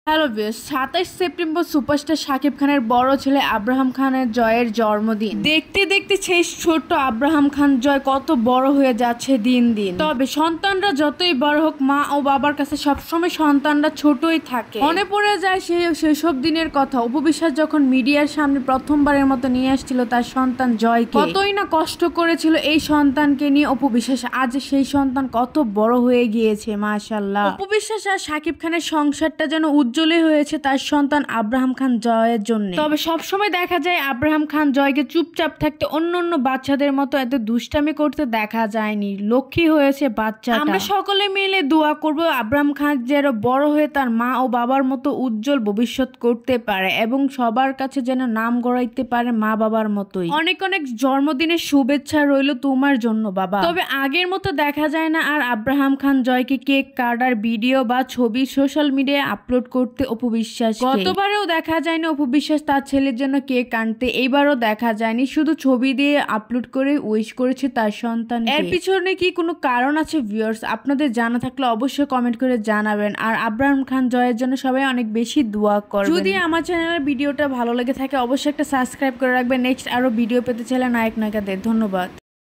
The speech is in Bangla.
Hello viewers, ২৭ September superstar Shakib খানের বড় ছেলে আব্রাহাম খানের জয়ের জন্মদিন। দেখতে দেখতে সেই ছোট্ট আব্রাহাম খান জয় কত বড় হয়ে যাচ্ছে দিন দিন। তবে সন্তানরা যতই বড় হোক, মা ও বাবার কাছে সবসময় সন্তানরা ছোটই থাকে। মনে পড়ে যায় সেই শৈশব দিনের কথা। অপু বিশ্বাস যখন মিডিয়ার সামনে প্রথমবারের মতো নিয়ে আসছিল তার সন্তান জয়কে, কতই না কষ্ট করেছিল এই সন্তানকে নিয়ে অপু বিশ্বাস। আজ সেই সন্তান কত বড় হয়ে গিয়েছে, মাশাআল্লাহ। অপু বিশ্বাস আর শাকিব খানের সংসারটা যেন উজ্জ্বলই হয়েছে তার সন্তান আব্রাহাম খান জয়ের জন্য। তবে সবসময় দেখা যায় আব্রাহাম খান জয়কে চুপচাপ থাকতে, অন্য বাচ্চাদের মতো এত দুষ্টামি করতে দেখা যায়নি। লক্ষ্মী হয়েছে বাচ্চা। আমরা সকলে মিলে দোয়া করব আব্রাহাম খান যেন বড় হয়ে তার মা ও বাবার মতো উজ্জ্বল ভবিষ্যৎ করতে পারে এবং সবার কাছে যেন নাম গড়াইতে পারে মা বাবার মতোই। অনেক অনেক জন্মদিনের শুভেচ্ছা রইল তোমার জন্য বাবা। তবে আগের মতো দেখা যায় না আর আব্রাহাম খান জয়কে কেক কাটার ভিডিও বা ছবি সোশ্যাল মিডিয়ায় আপলোড করতে অপু বিশ্বাস। গতবারেও দেখা যায়নি অপু বিশ্বাস তার ছেলের জন্য কেক আনতে, এইবারও দেখা যায়নি, শুধু ছবি দিয়ে আপলোড করে উইশ করেছে তার সন্তান। এর পিছনে কি কোনো কারণ আছে ভিউয়ার্স? আপনাদের জানা থাকলে অবশ্যই কমেন্ট করে জানাবেন। আর আব্রাহাম খান জয়ের জন্য সবাই অনেক বেশি দোয়া করবেন। যদি আমার চ্যানেলের ভিডিওটা ভালো লেগে থাকে অবশ্যই একটা সাবস্ক্রাইব করে রাখবেন। নেক্সট আরো ভিডিও পেতে চাইলে নায়ক নায়িকাদের ধন্যবাদ।